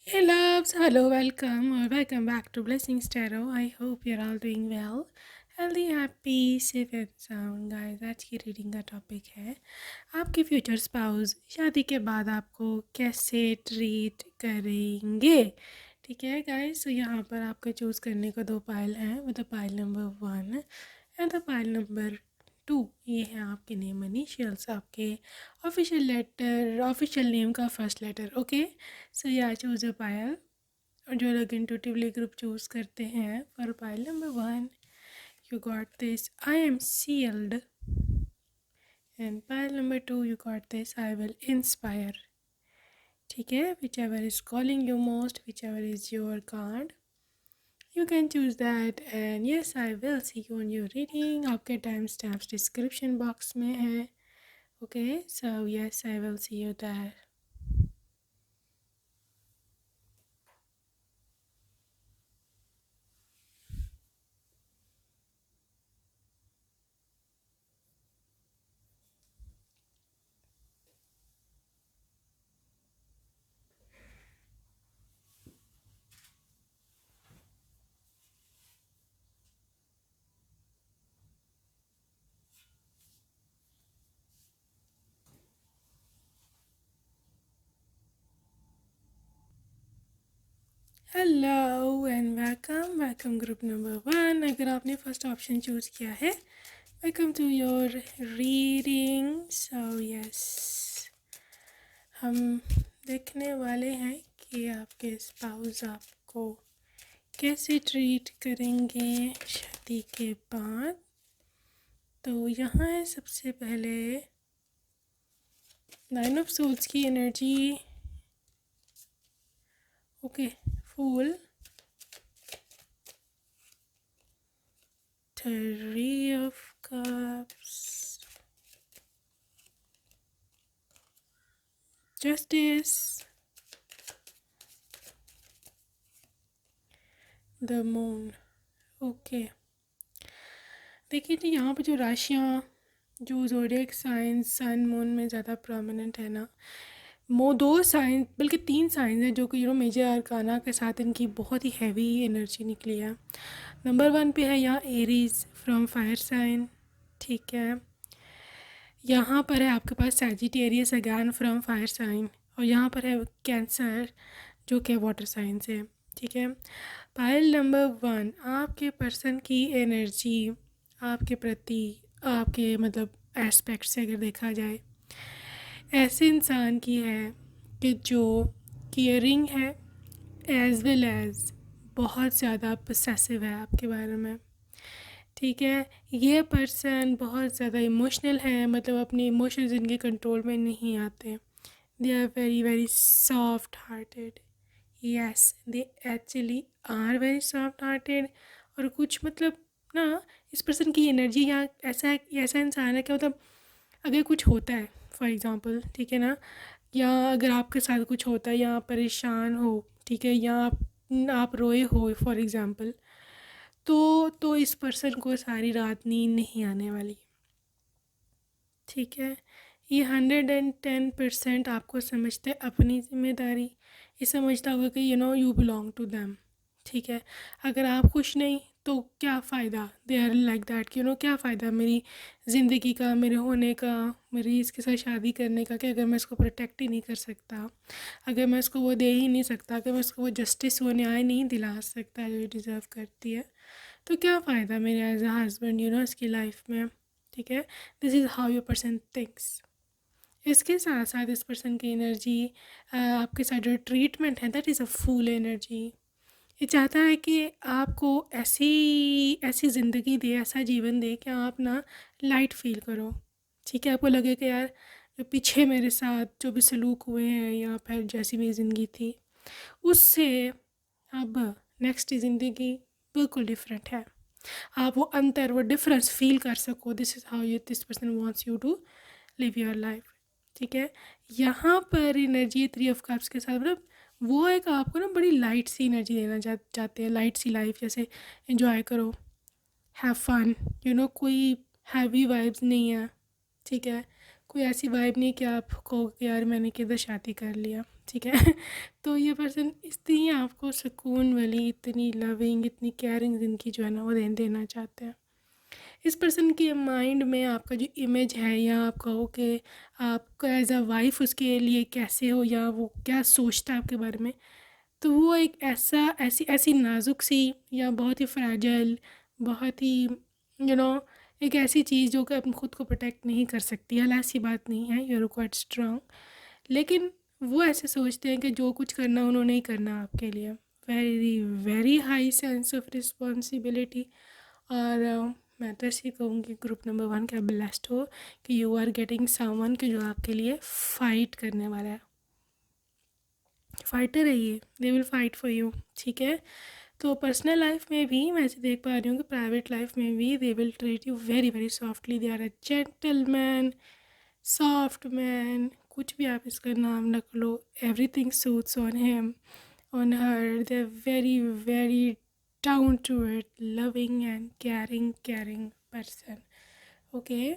Hey loves, hello, welcome or welcome back to Blessings Tarot. I hope you're all doing well. Healthy, happy, safe and sound. Guys, आज की reading का topic है आपके future spouse शादी के बाद आपको कैसे ट्रीट करेंगे। ठीक है गाइस, तो यहाँ पर आपको चूज़ करने को दो पाइल हैं, वो the pile number 1 and the pile number 2। ये है आपके नेम इनिशियल्स, आपके ऑफिशियल लेटर, ऑफिशियल नेम का फर्स्ट लेटर। ओके, सो या चूज़ अ पायल और जो लोग इंटूटिवली ग्रुप चूज़ करते हैं for pile number 1, you got this, I am sealed, and pile number 2 you got this, I will inspire। ठीक है, whichever is calling you most, whichever is your card, you can choose that. And yes, I will see you on your reading. आपके time stamps description box में है। Okay, so yes, I will see you that. Hello and welcome, welcome group number 1। अगर आपने first option choose किया है, welcome to your reading. So yes, हम देखने वाले हैं कि आपके स्पाउस आपको कैसे ट्रीट करेंगे शादी के बाद। तो यहाँ है सबसे पहले 9 ऑफ सोल्स की energy. Okay, fool, 3 of cups, justice, the moon. Okay, देखिए जी, यहाँ पर जो राशियाँ, जो ज़ोडिएक साइंस सन मून में ज़्यादा प्रोमिनेंट है ना, वो 2 साइंस बल्कि 3 साइंस हैं जो कि मेजर अरकाना के साथ इनकी बहुत ही हैवी एनर्जी निकली है। नंबर 1 पे है यहाँ एरीज फ्रॉम फायर साइन। ठीक है, यहाँ पर है आपके पास Sagittarius again from fire sign, और यहाँ पर है कैंसर जो कि वाटर साइन से। ठीक है, पाइल नंबर 1 आपके पर्सन की एनर्जी आपके प्रति, आपके मतलब एस्पेक्ट से अगर देखा जाए, ऐसे इंसान की है कि जो केयरिंग है एज वेल एज बहुत ज़्यादा पोसेसिव है आपके बारे में। ठीक है, ये पर्सन बहुत ज़्यादा इमोशनल है, मतलब अपने इमोशंस इनके कंट्रोल में नहीं आते। They are very very soft hearted. Yes, they actually are very soft hearted. और कुछ मतलब ना, इस पर्सन की एनर्जी यहाँ ऐसा ऐसा इंसान है कि मतलब अगर कुछ होता है फॉर एग्ज़ाम्पल, ठीक है ना, या अगर आपके साथ कुछ होता है या आप परेशान हो, ठीक है, या आप रोए हो फॉर एग्ज़ाम्पल, तो इस पर्सन को सारी रात नींद नहीं आने वाली। ठीक है, ये 110% आपको समझते अपनी ज़िम्मेदारी, ये समझता होगा कि यू बिलोंग टू दैम। ठीक है, अगर आप खुश नहीं तो क्या फ़ायदा, दे आर लाइक दैट कि क्या फ़ायदा मेरी ज़िंदगी का, मेरे होने का, मेरी इसके साथ शादी करने का, कि अगर मैं इसको प्रोटेक्ट ही नहीं कर सकता, अगर मैं इसको वो दे ही नहीं सकता, अगर मैं इसको वो जस्टिस, वो न्याय नहीं दिला सकता जो डिज़र्व करती है, तो क्या फ़ायदा मेरे एज अ हस्बैंड इसकी लाइफ में। ठीक है, this is how your person thinks. इसके साथ साथ इस पर्सन की एनर्जी, आपके साथ जो ट्रीटमेंट है, that is a full energy. ये चाहता है कि आपको ऐसी ऐसी ज़िंदगी दे, ऐसा जीवन दे कि आप ना लाइट फील करो। ठीक है, आपको लगे कि यार जो पीछे मेरे साथ जो भी सलूक हुए हैं या फिर जैसी मेरी ज़िंदगी थी, उससे अब नेक्स्ट ज़िंदगी बिल्कुल डिफरेंट है। आप वो अंतर, वो डिफरेंस फील कर सको। This is how you this person wants you to live your life. ठीक है, यहाँ पर एनर्जी 3 ऑफ कप्स के साथ मतलब वो एक आपको ना बड़ी लाइट सी एनर्जी देना चाहते हैं, लाइट सी लाइफ, जैसे एंजॉय करो, हैव फन, कोई हैवी वाइब्स नहीं है। ठीक है, कोई ऐसी वाइब नहीं कि आप कहो कि यार मैंने किधर शादी कर लिया, ठीक है। तो ये पर्सन इतनी आपको सुकून वाली, इतनी लविंग, इतनी केयरिंग ज़िंदगी जो है ना वो देना चाहते हैं। इस पर्सन के माइंड में आपका जो इमेज है, या आप कहो कि आप एज अ वाइफ उसके लिए कैसे हो, या वो क्या सोचता है आपके बारे में, तो वो एक ऐसी ऐसी नाजुक सी, या बहुत ही फ्रैजाइल, बहुत ही एक ऐसी चीज़ जो कि अपने खुद को प्रोटेक्ट नहीं कर सकती है। ऐसी बात नहीं है, यू आर क्वाइट स्ट्रांग, लेकिन वो ऐसे सोचते हैं कि जो कुछ करना उन्होंने ही करना आपके लिए। Very very high sense of responsibility. और मैं तो ऐसे ही कहूँगी, ग्रुप नंबर 1 का ब्लेस्ड हो कि यू आर गेटिंग समवन कि जो आपके लिए फ़ाइट करने वाला है। फाइटर है ये, they will fight for you, ठीक है। तो पर्सनल लाइफ में भी मैं ऐसे देख पा रही हूँ कि प्राइवेट लाइफ में भी they will treat you very very softly. They are a gentleman, soft man, कुछ भी आप इसका नाम रख लो, everything suits on him, on her. They are very very down to earth, loving and caring person, okay.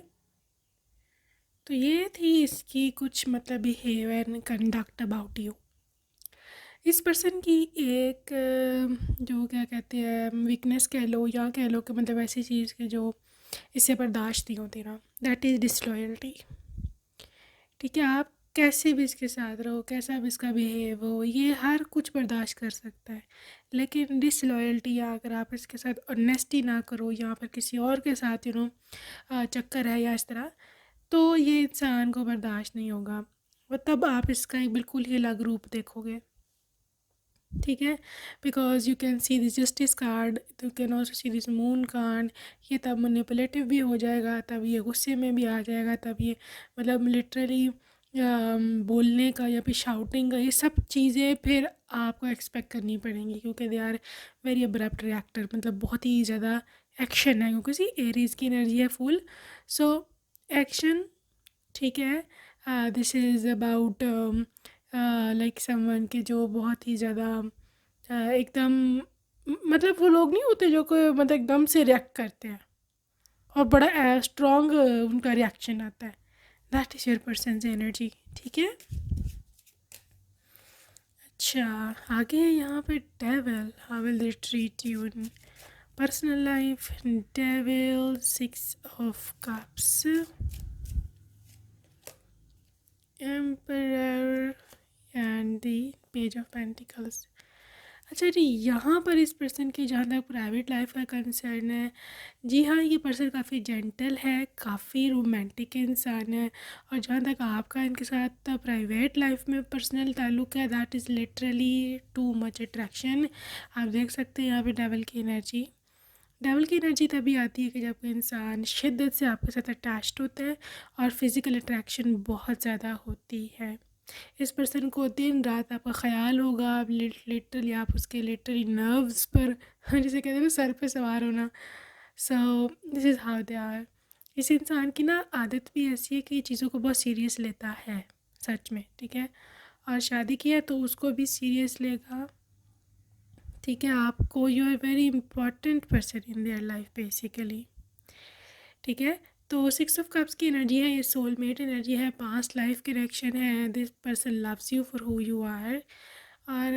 तो ये थी इसकी कुछ मतलब behaviour and conduct about you. इस पर्सन की एक जो क्या कहते हैं वीकनेस कह लो, या कह लो कि मतलब ऐसी चीज़ के जो इससे बर्दाश्त नहीं होती ना, दैट इज़ डिसलॉयल्टी, ठीक है। आप कैसे भी इसके साथ रहो, कैसा भी इसका बिहेव हो, ये हर कुछ बर्दाश्त कर सकता है, लेकिन डिसलॉयल्टी, या अगर आप इसके साथ ऑनेस्टी ना करो, या फिर किसी और के साथ चक्कर है या इस तरह, तो ये इंसान को बर्दाश्त नहीं होगा। और तब आप इसका एक बिल्कुल ही अलग रूप देखोगे, ठीक है। Because you can see this justice card, you can also see this moon card. ये तब मैनिपुलेटिव भी हो जाएगा, तब ये गुस्से में भी आ जाएगा, तब ये मतलब लिटरली बोलने का या फिर शाउटिंग का, ये सब चीज़ें फिर आपको एक्सपेक्ट करनी पड़ेंगी, क्योंकि they are very abrupt reactor, मतलब बहुत ही ज़्यादा एक्शन है, क्योंकि सी एरीज की एनर्जी है फुल। सो एक्शन, ठीक है। This is about like someone के जो बहुत ही ज़्यादा एकदम मतलब वो लोग नहीं होते जो कोई मतलब एकदम से रिएक्ट करते हैं और बड़ा स्ट्रॉन्ग उनका रिएक्शन आता है। That is your persons energy, ठीक है। अच्छा, आगे यहाँ पे devil, how will they treat you in personal life. Devil, 6 of cups, emperor and the page of pentacles. अच्छा जी, यहाँ पर इस पर्सन की जहाँ तक प्राइवेट लाइफ का कंसर्न है, जी हाँ, ये पर्सन काफ़ी जेंटल है, काफ़ी रोमांटिक इंसान है। और जहाँ तक आपका इनके साथ प्राइवेट लाइफ में पर्सनल ताल्लुक़ है, that is literally too much attraction. आप देख सकते हैं यहाँ पे डेविल की एनर्जी। डेविल की एनर्जी तभी आती है कि जब कोई इंसान शिद्दत से आपके साथ अटैच्ड होता है और फिज़िकल अट्रैक्शन बहुत ज़्यादा होती है। इस पर्सन को दिन रात आपका ख्याल होगा, आप लिटरली आप उसके लिटरली नर्व्स पर जिसे कहते हैं ना सर पे सवार होना। So this is how they are. इस इंसान की ना आदत भी ऐसी है कि चीज़ों को बहुत सीरियस लेता है, सच में, ठीक है। और शादी किया तो उसको भी सीरियस लेगा, ठीक है। आपको you are very important person in their life basically, ठीक है। तो 6 ऑफ कप्स की एनर्जी है, ये सोलमेट एनर्जी है, पास्ट लाइफ कनेक्शन है। This person loves you for who you are. और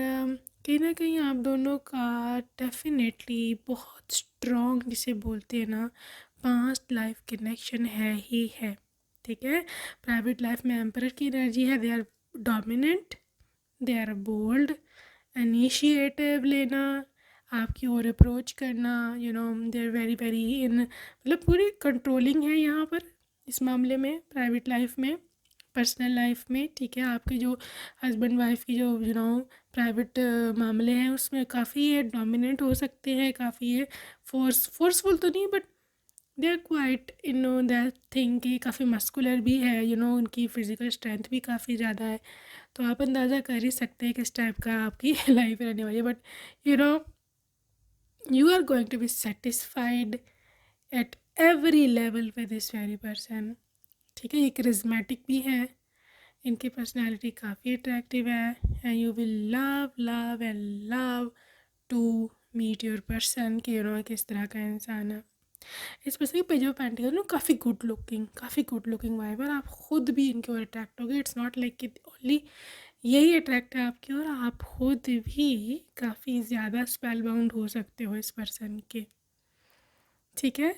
कहीं ना कहीं आप दोनों का डेफिनेटली बहुत स्ट्रॉन्ग, जिसे बोलते हैं ना, पास्ट लाइफ कनेक्शन है ही है, ठीक है। प्राइवेट लाइफ में एम्परर की एनर्जी है, they are dominant, they are bold, initiative लेना, आपकी ओर अप्रोच करना, they are very very in, मतलब पूरी कंट्रोलिंग है यहाँ पर इस मामले में, प्राइवेट लाइफ में, पर्सनल लाइफ में, ठीक है। आपके जो हस्बैंड वाइफ की जो प्राइवेट मामले हैं उसमें काफ़ी ये डोमिनेंट हो सकते हैं, काफ़ी ये फोर्सफुल तो नहीं, but they are quite in that thing कि काफ़ी मस्कुलर भी है, उनकी फ़िज़िकल स्ट्रेंथ भी काफ़ी ज़्यादा है। तो आप अंदाज़ा कर ही सकते हैं किस टाइप का आपकी लाइफ रहने वाली है। But you are going to be satisfied at every level with this very person, ठीक है। ये करिज्मेटिक भी है, इनकी पर्सनालिटी काफ़ी अट्रैक्टिव है, and you will love love and love to meet your person कि किस तरह का इंसान है। इस पर्सन की पेज ऑफ पेंटिकल ना काफ़ी गुड लुकिंग वाइब है, और आप खुद भी इनके ओर अट्रैक्ट होगे। इट्स नॉट लाइक कि ओनली यही अट्रैक्ट है आपकी ओर, आप खुद भी काफ़ी ज़्यादा स्पेल बाउंड हो सकते हो इस पर्सन के। ठीक है।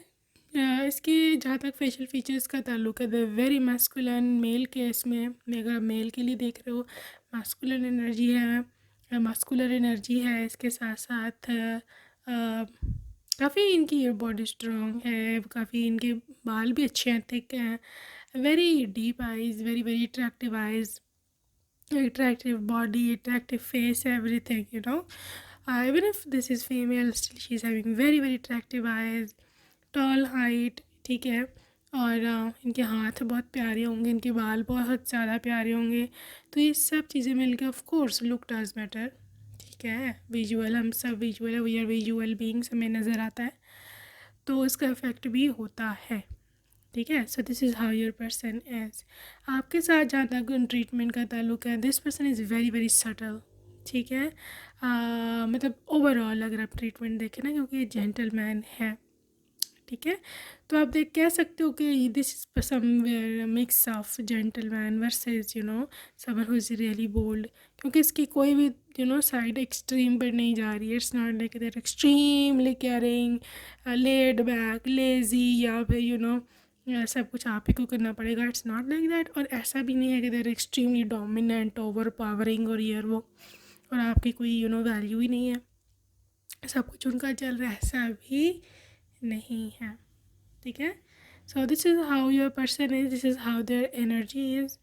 इसकी जहाँ तक फेशियल फीचर्स का ताल्लुक है, द वेरी मैस्कुलिन मेल के, इसमें अगर मेल के लिए देख रहे हो, मैस्कुलिन एनर्जी है, मस्कुलर एनर्जी है। इसके साथ साथ काफ़ी इनकी बॉडी स्ट्रॉन्ग है, काफ़ी इनके बाल भी अच्छे हैं, थिक हैं, very deep eyes, very very attractive eyes, attractive body, attractive face, everything, you know. Even if this is female, still she's having very very attractive eyes, tall height, ठीक है। और इनके हाथ बहुत प्यारे होंगे, इनके बाल बहुत ज़्यादा प्यारे होंगे। तो ये सब चीज़ें मिलकर of course look does matter. ठीक है, विजुअल, हम सब विजुअल है, वी आर विजुअल बीइंग्स, हमें नज़र आता है, तो इसका इफ़ेक्ट भी होता है। ठीक है। So this is how your person is. आपके साथ जहाँ तक ट्रीटमेंट का ताल्लुक है, this person is very very subtle. ठीक है। मतलब ओवरऑल अगर आप ट्रीटमेंट देखें ना, क्योंकि ये जेंटलमैन है, ठीक है, तो आप देख कह सकते हो कि this is somewhere mix of gentleman versus someone who is really bold, क्योंकि इसकी कोई भी साइड एक्सट्रीम पर नहीं जा रही है। It's not like there extremely caring, laid back, lazy, या फिर सब कुछ आप ही को करना पड़ेगा। It's not like that. और ऐसा भी नहीं है कि देर एक्सट्रीमली डोमिनेंट, ओवर पावरिंग और ये और वो, और आपकी कोई वैल्यू ही नहीं है, सब कुछ उनका चल रहा है, ऐसा भी नहीं है। ठीक है। So this is how your person is, this is how their energy is.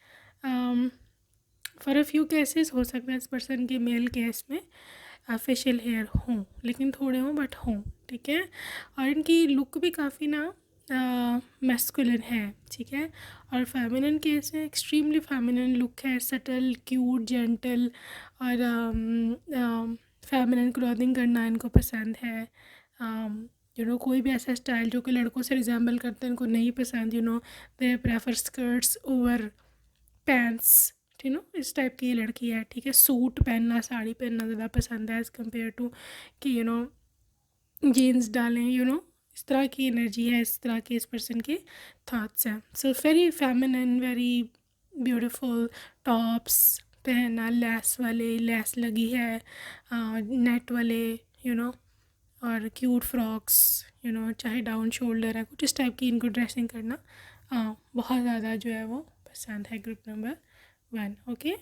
For a few cases हो सकता है इस पर्सन के मेल केस में फेशियल हेयर हों, लेकिन थोड़े हों बट हों। ठीक है। और इनकी लुक भी काफ़ी ना मैस्कुलिन है। ठीक है। और फेमिनिन केस में एक्सट्रीमली फेमिनिन लुक है, सटल, क्यूट, जेंटल, और फेमिनिन क्लॉथिंग करना इनको पसंद है। कोई भी ऐसा स्टाइल जो कि लड़कों से रिजेंबल करते हैं इनको नहीं पसंद। They prefer skirts over pants. इस टाइप की ये लड़की है। ठीक है। सूट पहनना, साड़ी पहनना ज़्यादा पसंद है एज़ कम्पेयर टू कि जीन्स डालें। इस तरह की एनर्जी है, इस तरह के इस पर्सन के थॉट्स हैं। So very feminine, very beautiful tops पहनना, लेस वाले, लेस लगी है, नेट वाले, और क्यूट फ्रॉक्स, चाहे डाउन शोल्डर है, कुछ इस टाइप की इनको ड्रेसिंग करना बहुत ज़्यादा जो है वो पसंद है। Group number 1। ओके।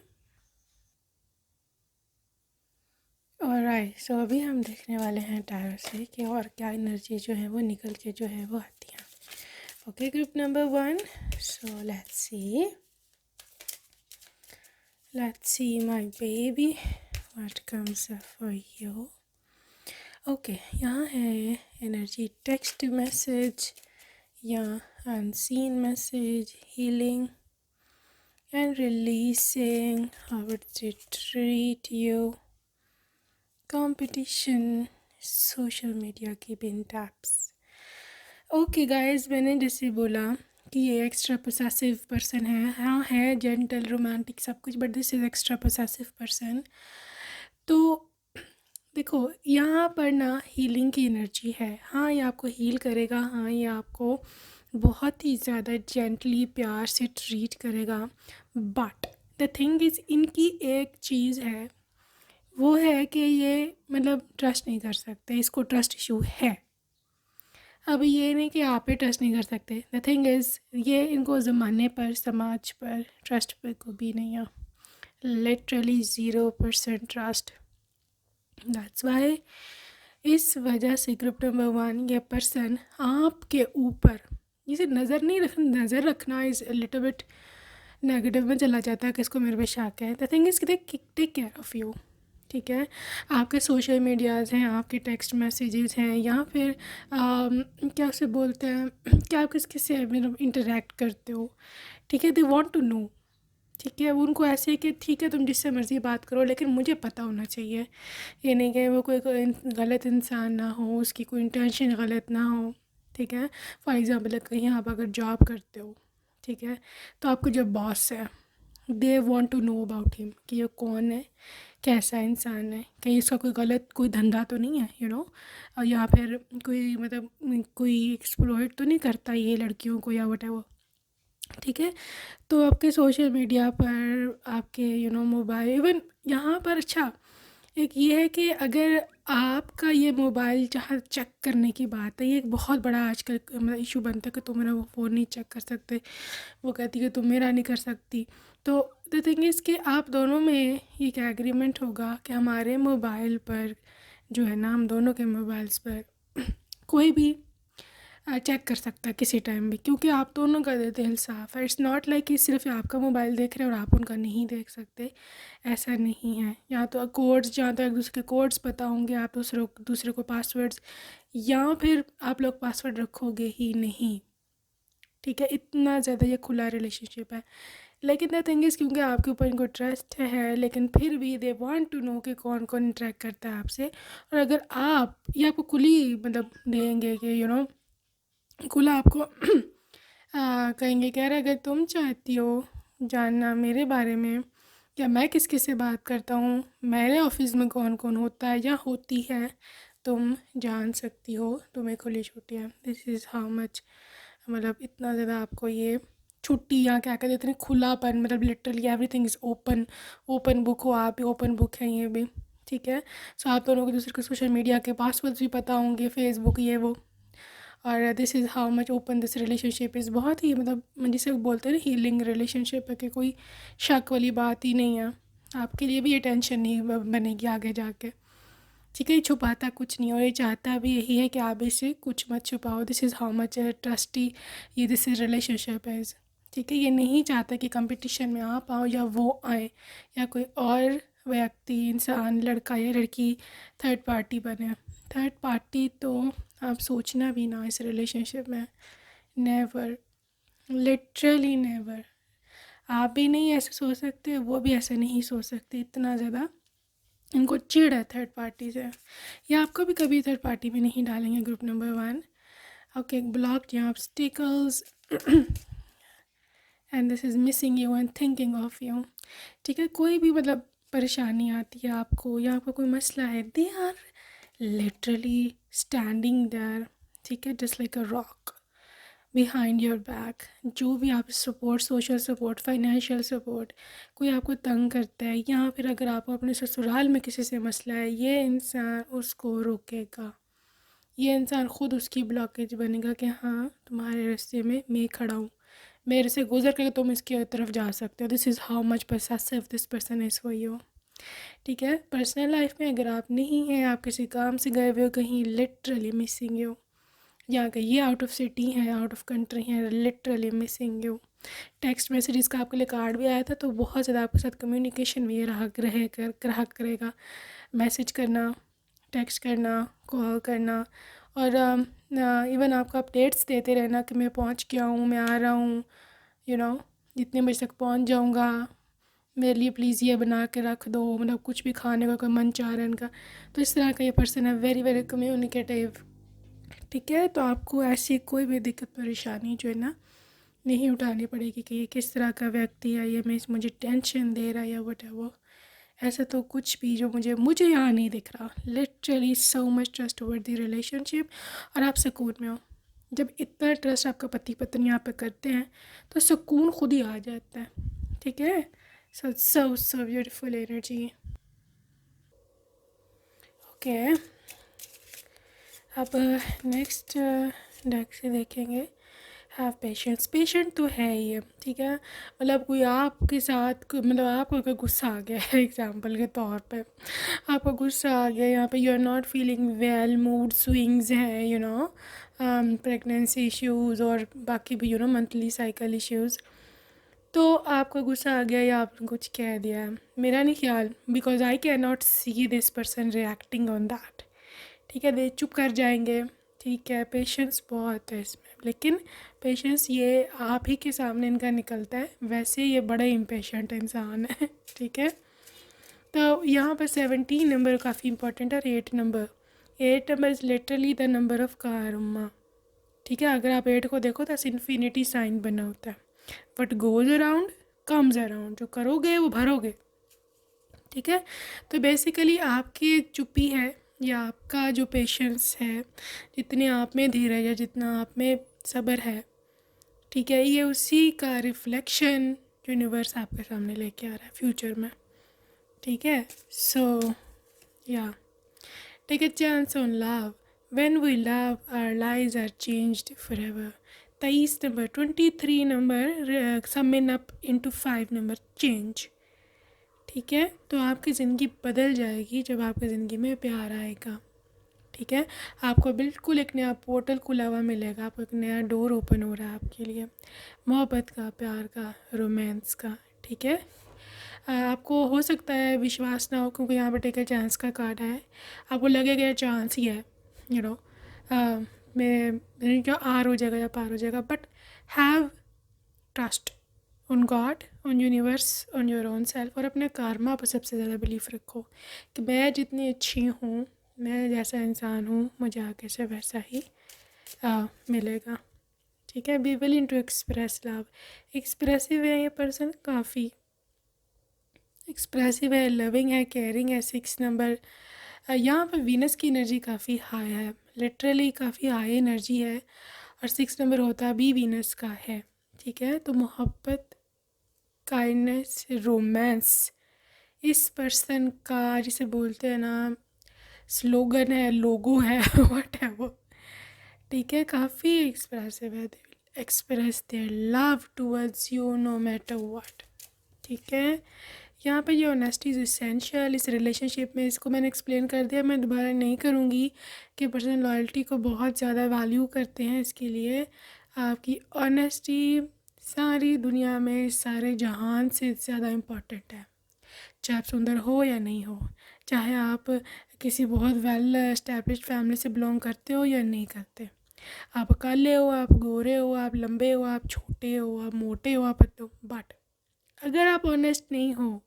ऑलराइट, सो अभी हम देखने वाले हैं टायर से कि और क्या एनर्जी जो है वो निकल के जो है वो आती है। Okay, group number 1। So let's see my baby what comes up for you. Okay, यहाँ है एनर्जी, टेक्स्ट मैसेज या unseen message, healing and releasing, how it treat you, competition, social media की बिन टैप्स। ओके गाइस, मैंने जैसे बोला कि ये extra possessive person है। हाँ, है जेंटल, रोमांटिक, सब कुछ, but this is extra possessive person. तो देखो, यहाँ पर ना हीलिंग की एनर्जी है। हाँ, ये आपको हील करेगा, हाँ ये आपको बहुत ही ज़्यादा जेंटली, प्यार से ट्रीट करेगा। बट द थिंग इज़, इनकी एक चीज़ है, वो है कि ये मतलब ट्रस्ट नहीं कर सकते, इसको ट्रस्ट इशू है। अब ये नहीं कि आप ही ट्रस्ट नहीं कर सकते, द थिंग इज़ ये इनको ज़माने पर, समाज पर, ट्रस्ट पर को भी नहीं है, लिटरली 0% ट्रस्ट। दैट्स वाई, इस वजह से ग्रुप नंबर 1, ये पर्सन आपके ऊपर, इसे नज़र रखना इज़ लिटिल बिट नेगेटिव में चला जाता है कि इसको मेरे पे शक है। The thing is take care of you. ठीक है। आपके सोशल मीडियाज़ हैं, आपके टेक्स्ट मैसेजेस हैं, या फिर क्या उसे बोलते हैं, क्या आप किस से मतलब इंटरेक्ट करते हो। ठीक है। They want to know. ठीक है। वो उनको ऐसे कि ठीक है तुम जिससे मर्ज़ी बात करो, लेकिन मुझे पता होना चाहिए। ये नहीं कि वो कोई गलत इंसान ना हो, उसकी कोई इंटेंशन गलत ना हो। ठीक है। फॉर एग्ज़ाम्पल, कहीं आप अगर जॉब करते हो, ठीक है, तो आपको जो बॉस है they want to know about him कि ये कौन है, कैसा इंसान है, कहीं इसका कोई गलत कोई धंधा तो नहीं है, और या फिर कोई मतलब कोई एक्सप्लॉइट तो नहीं करता ये लड़कियों को या वटेवर। ठीक है, तो आपके सोशल मीडिया पर, आपके मोबाइल, इवन यहाँ पर अच्छा एक ये है कि अगर आपका ये मोबाइल जहाँ चेक करने की बात है, ये एक बहुत बड़ा आजकल मतलब इशू बनता है कि तुम मेरा वो फ़ोन नहीं चेक कर सकते, वो कहती है कि तुम मेरा नहीं कर सकती। तो द थिंग इज़ कि आप दोनों में ये एक एग्रीमेंट होगा कि हमारे मोबाइल पर जो है ना, हम दोनों के मोबाइल्स पर कोई भी चेक कर सकता है किसी टाइम भी, क्योंकि आप दोनों का दिल साफ़ है। इट्स नॉट लाइक कि सिर्फ आपका मोबाइल देख रहे हैं और आप उनका नहीं देख सकते, ऐसा नहीं है। या तो कोड्स, जहाँ तो एक दूसरे के कोड्स पता होंगे, आप दूसरे को पासवर्ड्स, या फिर आप लोग पासवर्ड रखोगे ही नहीं। ठीक है, इतना ज़्यादा ये खुला रिलेशनशिप है। लेकिन द थिंग इज़, क्योंकि आपके ऊपर इनको ट्रस्ट है, लेकिन फिर भी दे वांट टू नो कि कौन कौन इंटरेक्ट करता है आपसे। और अगर आप ये आपको खुली मतलब देंगे कि खुला आपको कहेंगे कि यार अगर तुम चाहती हो जानना मेरे बारे में, या मैं किस किस से बात करता हूँ, मेरे ऑफिस में कौन कौन होता है या होती है, तुम जान सकती हो, तुम्हें खुली छुट्टी है। दिस इज़ हाउ मच, मतलब इतना ज़्यादा आपको ये छुट्टी या क्या कहते हैं खुलापन, मतलब literally everything is open, open book हो, आप भी ओपन बुक हैं ये भी। ठीक है, सो आप दोनों को दूसरे को सोशल मीडिया के पासवर्ड्स भी पता होंगे, फेसबुक ये वो। और this is how much open this relationship is, बहुत ही मतलब जिसे बोलते हैं ना हीलिंग रिलेशनशिप है, कि कोई शक वाली बात ही नहीं है। आपके लिए भी ये टेंशन नहीं बनेगी आगे जाके। ठीक है, ये छुपाता कुछ नहीं, और ये चाहता भी यही है कि आप इससे कुछ मत छुपाओ। This is how much trusty ये दिस इज़ रिलेशनशिप इज़। ठीक है, ये नहीं चाहता कि कंपटीशन में आप आओ या वो आए, या कोई और व्यक्ति, इंसान, लड़का या लड़की थर्ड पार्टी बने। थर्ड पार्टी तो आप सोचना भी ना इस रिलेशनशिप में, नेवर, लिटरली नेवर। आप भी नहीं ऐसे सोच सकते, वो भी ऐसे नहीं सोच सकते। इतना ज़्यादा इनको चिढ़ है थर्ड पार्टी से, या आपको भी कभी थर्ड पार्टी में नहीं डालेंगे। ग्रुप नंबर 1, ओके, ब्लॉक या obstacles and this is missing you and thinking of you. ठीक है, कोई भी मतलब परेशानी आती है आपको, या आपका कोई मसला है, they are literally standing there. ठीक है, just like a rock behind your back. जो भी आप support, social support, financial support, कोई आपको तंग करता है, या फिर अगर आपको अपने ससुराल में किसी से मसला है, ये इंसान उसको रोकेगा। ये इंसान खुद उसकी ब्लॉकेज बनेगा कि हाँ, तुम्हारे रास्ते में मैं खड़ा हूँ, मेरे से गुजर कर तुम इसकी तरफ जा सकते हो। This is how much possessive this person is for you. ठीक है, पर्सनल लाइफ में अगर आप नहीं हैं, आप किसी काम से गए हुए हो कहीं, लिटरली मिसिंग यू। या अगर ये आउट ऑफ सिटी हैं, आउट ऑफ कंट्री हैं, literally missing you. Text messages का आपके लिए कार्ड भी आया था, तो बहुत ज़्यादा आपके साथ कम्युनिकेशन में ये रहा करेगा। मैसेज करना, टेक्स्ट करना, कॉल करना, और इवन आपको अपडेट्स देते रहना कि मैं पहुंच गया हूँ, मैं आ रहा हूँ, जितने बजे तक पहुंच जाऊँगा, मेरे लिए प्लीज़ ये बना के रख दो, मतलब कुछ भी खाने का कोई मन चाह रहा है इनका। तो इस तरह का ये पर्सन है, वेरी वेरी कम्युनिकेटिव। ठीक है, तो आपको ऐसी कोई भी दिक्कत परेशानी जो है ना नहीं उठानी पड़ेगी कि ये किस तरह का व्यक्ति है, ये मुझे टेंशन दे रहा है या वट एवर। ऐसा तो कुछ भी जो मुझे यहाँ नहीं दिख रहा। Literally so much trust over the relationship, और आप सुकून में हो। जब इतना ट्रस्ट आपका पति पत्नी आप पे करते हैं, तो सुकून खुद ही आ जाता है। ठीक है, सो सो सो ब्यूटीफुल एनर्जी। ओके, अब नेक्स्ट डेक से देखेंगे। हैव पेशेंस, पेशेंट तो है ही। ठीक है, मतलब कोई आपके साथ मतलब आपको अगर गुस्सा आ गया है, एग्जांपल के तौर पे आपको गुस्सा आ गया, यहाँ पे you are not feeling well, mood swings हैं, प्रेगनेंसी इश्यूज़ और बाकी भी मंथली साइकिल इश्यूज़, तो आपका गुस्सा आ गया या आपने कुछ कह दिया है, मेरा नहीं ख्याल, because I can not see this person reacting on that. ठीक है, वे चुप कर जाएंगे। ठीक है, पेशेंस बहुत है इसमें, लेकिन पेशेंस ये आप ही के सामने इनका निकलता है, वैसे ये बड़े इम्पेशेंट इंसान है। ठीक है, तो यहाँ पर 17 नंबर काफ़ी इंपॉर्टेंट है, और 8 number is literally the number of Karma. ठीक है, अगर आप 8 को देखो तो इन्फिनिटी साइन बना होता है, what goes around comes around, जो करोगे वो भरोगे, ठीक है। तो बेसिकली आपकी चुप्पी है या आपका जो पेशेंस है, जितने आप में धीरज है, जितना आप में सब्र है, ठीक है, ये उसी का रिफ्लेक्शन यूनिवर्स आपके सामने लेके आ रहा है फ्यूचर में, ठीक है। सो या take a chance on love, when we love our lives are changed forever. 23 number, 23 number summing up into 5 number change, ठीक है। तो आपकी ज़िंदगी बदल जाएगी जब आपकी ज़िंदगी में प्यार आएगा, ठीक है। आपको बिल्कुल एक नया पोर्टल खुला हुआ मिलेगा, आपको एक नया डोर ओपन हो रहा है आपके लिए, मोहब्बत का, प्यार का, रोमांस का, ठीक है। आपको हो सकता है विश्वास ना हो, क्योंकि यहाँ पर टेक अ चांस का कार्ड है, आपको लगेगा ये चांस ही है, यू नो, मेरे क्या आर हो जाएगा या पार हो जाएगा, but have trust on God, on universe, on your own self, और अपने कर्मा पर सबसे ज़्यादा बिलीफ रखो कि मैं जितनी अच्छी हूँ, मैं जैसा इंसान हूँ, मुझे आगे से वैसा ही मिलेगा, ठीक है। Be willing to express love, expressive है ये पर्सन, काफ़ी एक्सप्रेसिव है, लविंग है, केयरिंग है। 6 नंबर, यहाँ पर वीनस की एनर्जी काफ़ी हाई है, लिटरली काफ़ी हाई एनर्जी है, और 6 नंबर होता भी वीनस का है, ठीक है। तो मोहब्बत, काइंडनेस, रोमांस, इस पर्सन का जिसे बोलते हैं ना स्लोगन है, लोगो है, वट है वो, ठीक है। काफ़ी एक्सप्रेसिव है, they will express their love towards you know matter what, ठीक है। यहाँ पे ये ऑनेस्टी इज़ इसेंशियल इस रिलेशनशिप में, इसको मैंने एक्सप्लेन कर दिया, मैं दोबारा नहीं करूँगी कि पर्सन लॉयल्टी को बहुत ज़्यादा वैल्यू करते हैं, इसके लिए आपकी ऑनेस्टी सारी दुनिया में, सारे जहान से ज़्यादा इम्पॉर्टेंट है, चाहे आप सुंदर हो या नहीं हो, चाहे आप किसी बहुत वेल एस्टैब्लिश्ड फैमिली से बिलोंग करते हो या नहीं करते, आप काले हो, आप गोरे हो, आप लंबे हो, आप छोटे हो, आप मोटे हो, आप पतले हो, बट अगर आप ऑनेस्ट नहीं हो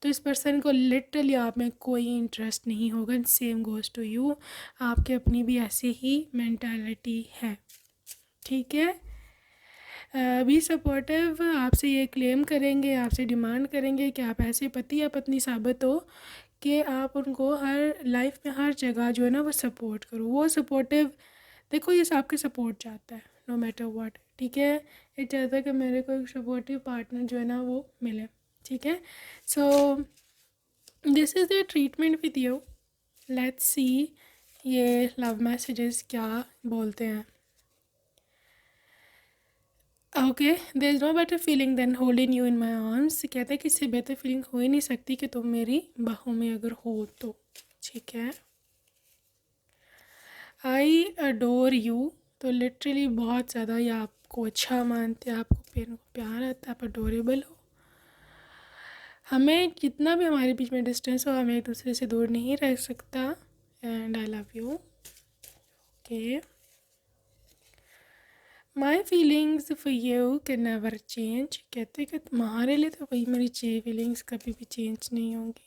तो इस पर्सन को लिटरली आप में कोई इंटरेस्ट नहीं होगा। सेम गोज़ टू यू, आपके अपनी भी ऐसी ही मेंटालिटी है, ठीक है। बी सपोर्टिव, आपसे ये क्लेम करेंगे, आपसे डिमांड करेंगे कि आप ऐसे पति या पत्नी साबित हो कि आप उनको हर लाइफ में हर जगह जो है ना वो सपोर्ट करो, वो सपोर्टिव, देखो ये आपके सपोर्ट चाहता है नो मैटर व्हाट, ठीक है। ये चाहता है कि मेरे को एक सपोर्टिव पार्टनर जो है ना वो मिले, ठीक है। So this is the treatment with you, let's see ये लव मैसेजेस क्या बोलते हैं। Okay, there is no better feeling than holding you in my arms, कहते हैं कि इससे बेहतर फीलिंग हो ही नहीं सकती कि तुम मेरी बाहों में अगर हो तो, ठीक है। आई अडोर यू, तो लिटरली बहुत ज़्यादा ये आपको अच्छा मानते हैं, आपको प्यार आता है, आप अडोरेबल हो, हमें जितना भी हमारे बीच में डिस्टेंस हो, हमें एक दूसरे से दूर नहीं रह सकता, and I love you, okay. My feelings for you can never change, कहते कि तुम्हारे लिए तो वही मेरी फीलिंग्स कभी भी चेंज नहीं होंगी।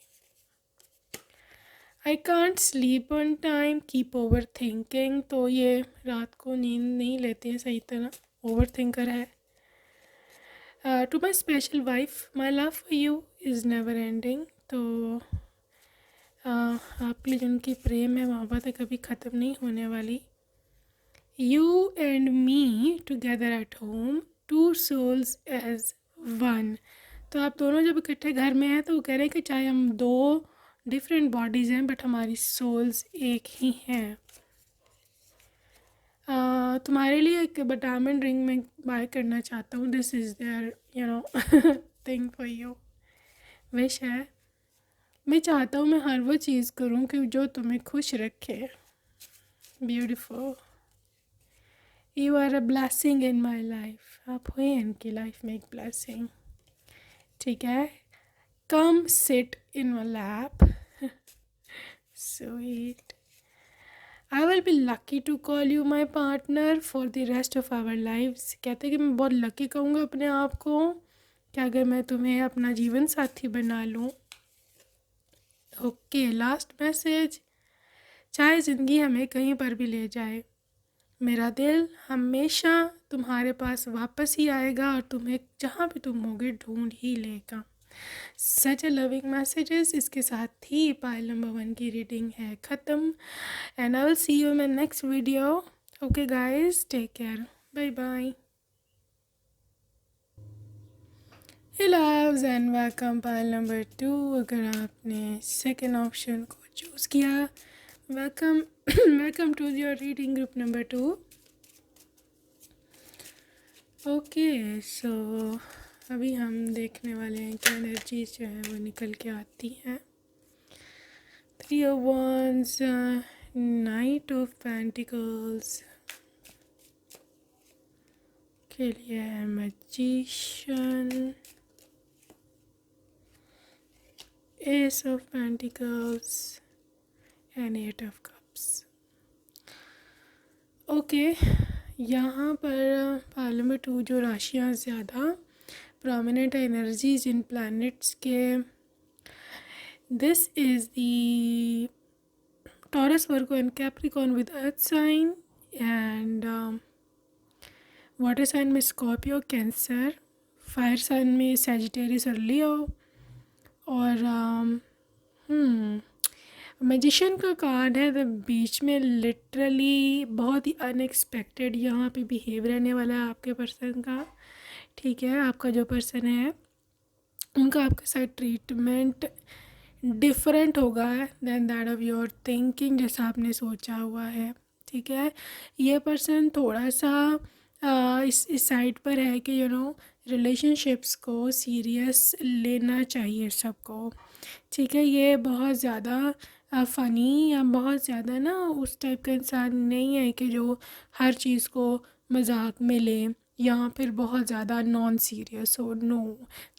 I can't sleep on time, keep over thinking, तो ये रात को नींद नहीं लेते हैं सही तरह, ओवर थिंकर है। To my special wife, my love for you is never ending, तो आपके लिए जो उनकी प्रेम है, मोहब्बत है, कभी ख़त्म नहीं होने वाली। You and me together at home, two souls as one, तो आप दोनों जब इकट्ठे घर में हैं तो वो कह रहे हैं कि चाहे हम दो डिफरेंट बॉडीज़ हैं बट हमारी सोल्स एक ही हैं। तुम्हारे लिए एक डायमंड रिंग में बाय करना चाहता हूँ, this is their you know thing for you, wish है। मैं चाहता हूँ मैं हर वो चीज़ करूँ कि जो तुम्हें खुश रखे, beautiful, you are a blessing in my life, आप हुए इनकी लाइफ में एक ब्लेसिंग, ठीक है। Come sit in my lap, sweet, I will be lucky to call you my partner for the rest of our lives, कहते हैं कि मैं बहुत लकी कहूँगा अपने आप को कि अगर मैं तुम्हें अपना जीवन साथी बना लूँ, ओके। लास्ट मैसेज, चाहे ज़िंदगी हमें कहीं पर भी ले जाए, मेरा दिल हमेशा तुम्हारे पास वापस ही आएगा और तुम्हें जहाँ भी तुम होगे ढूंढ ही लेगा। सच ए लविंग मैसेजेस। इसके साथ ही पाइल नंबर 1 की रीडिंग है ख़त्म। And I will see you in my next video. Okay guys, take care, bye bye. Hey loves and welcome pile number 2। अगर आपने सेकेंड ऑप्शन को चूज़ किया, welcome welcome to your reading group number 2। Okay so अभी हम देखने वाले हैं कि एनर्जीज जो है वो निकल के आती हैं। 3 of Wands, knight of pentacles के लिए है magician, ace of pentacles and 8 of cups. Okay, यहाँ पर पाइल नंबर 2 जो राशियाँ ज़्यादा प्रोमिनेंट एनर्जीज इन प्लैनेट्स के, this is the Taurus, Virgo and Capricorn with earth sign, and water sign में स्कॉर्पियो, कैंसर, फायर साइन में Sagittarius और Leo, और मैजिशियन का कार्ड है। तो बीच में लिटरली बहुत ही अनएक्सपेक्टेड यहाँ पे बिहेव रहने वाला है आपके पर्सन का। ठीक है, आपका जो पर्सन है उनका आपके साथ ट्रीटमेंट डिफरेंट होगा than that of your thinking, जैसा आपने सोचा हुआ है। ठीक है, ये पर्सन थोड़ा सा इस साइड पर है कि रिलेशनशिप्स को सीरियस लेना चाहिए सबको। ठीक है, ये बहुत ज़्यादा फ़नी या बहुत ज़्यादा ना उस टाइप का इंसान नहीं है कि जो हर चीज़ को मजाक में ले या फिर बहुत ज़्यादा नॉन सीरियस हो। No,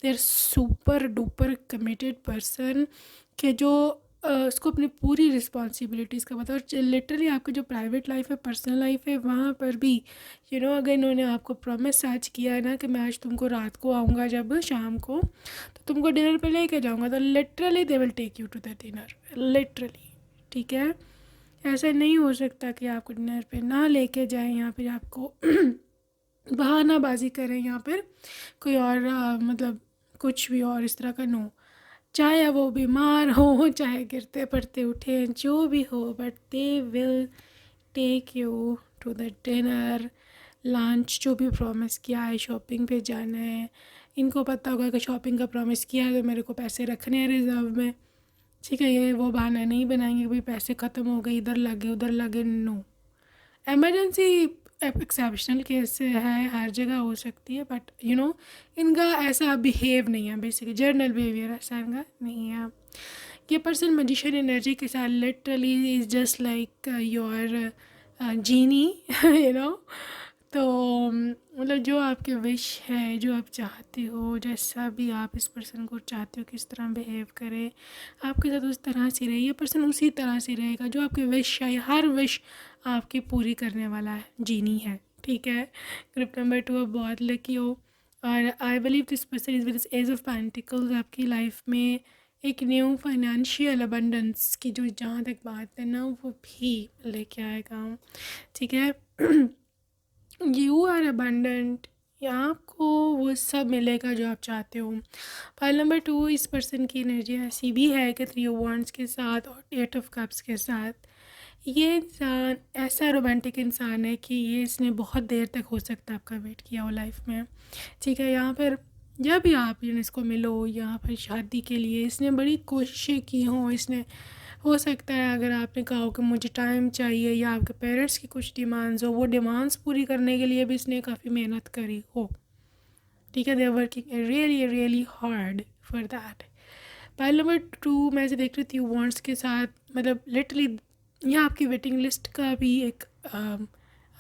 they are super duper committed person के जो उसको अपनी पूरी रिस्पॉन्सिबिलिटीज़ का पता। और लिटरली आपका जो प्राइवेट लाइफ है, पर्सनल लाइफ है, वहाँ पर भी अगर इन्होंने आपको प्रॉमिस आज किया है ना कि मैं आज तुमको रात को आऊँगा, जब शाम को तो तुमको डिनर पे लेके जाऊँगा, तो literally they will take you to the dinner, literally. ठीक है, ऐसा नहीं हो सकता कि आपको डिनर पे ना लेके जाएं या फिर आपको बहानाबाजी करें या फिर कोई और मतलब कुछ भी और इस तरह का। नो, चाहे वो बीमार हो, चाहे गिरते पड़ते उठे, जो भी हो, but they will take you to the dinner, lunch, जो भी प्रॉमिस किया है। शॉपिंग पे जाना है, इनको पता होगा कि शॉपिंग का प्रॉमिस किया है तो मेरे को पैसे रखने हैं रिजर्व में। ठीक है, ये वो बहाना नहीं बनाएंगे भाई पैसे ख़त्म हो गए, इधर लगे उधर लगे। नो, एमरजेंसी एक्सेप्शनल केस है, हर जगह हो सकती है, बट इनका ऐसा बिहेव नहीं है। बेसिकली जनरल बिहेवियर ऐसा इनका नहीं है। ये पर्सन मैजिशियन एनर्जी के साथ literally is just like your genie तो मतलब जो आपके विश है, जो आप चाहते हो, जैसा भी आप इस पर्सन को चाहते हो किस तरह बिहेव करे आपके साथ, उस तरह से रहे। ये पर्सन उसी तरह से रहेगा, जो आपकी विश है, हर विश आपकी पूरी करने वाला है, जीनी है। ठीक है, ग्रुप नंबर 2 आप बहुत लकी हो। और I believe this person is with this ace of pentacles आपकी लाइफ में एक न्यू फाइनेंशियल अबंडेंस की जो जहाँ तक बात है ना, वो भी लेके आएगा। ठीक है, यू आर अबंडेंट, आपको वो सब मिलेगा जो आप चाहते हो। फाइल नंबर 2 इस पर्सन की एनर्जी ऐसी भी है कि 3 ऑफ वांड्स के साथ और 8 ऑफ कप्स के साथ ये इंसान ऐसा रोमांटिक इंसान है कि ये इसने बहुत देर तक हो सकता है आपका वेट किया हो लाइफ में। ठीक है, यहाँ पर जब भी आप इसको मिलो, यहाँ पर शादी के लिए इसने बड़ी कोशिशें की हों। इसने हो सकता है अगर आपने कहा हो कि मुझे टाइम चाहिए, या आपके पेरेंट्स की कुछ डिमांड्स हो, वो डिमांड्स पूरी करने के लिए भी इसने काफ़ी मेहनत करी हो। ठीक है, they are working really really hard for that. Pile number 2 मैं से देख रही थी वांट्स के साथ, मतलब लिटरली यहाँ आपकी वेटिंग लिस्ट का भी एक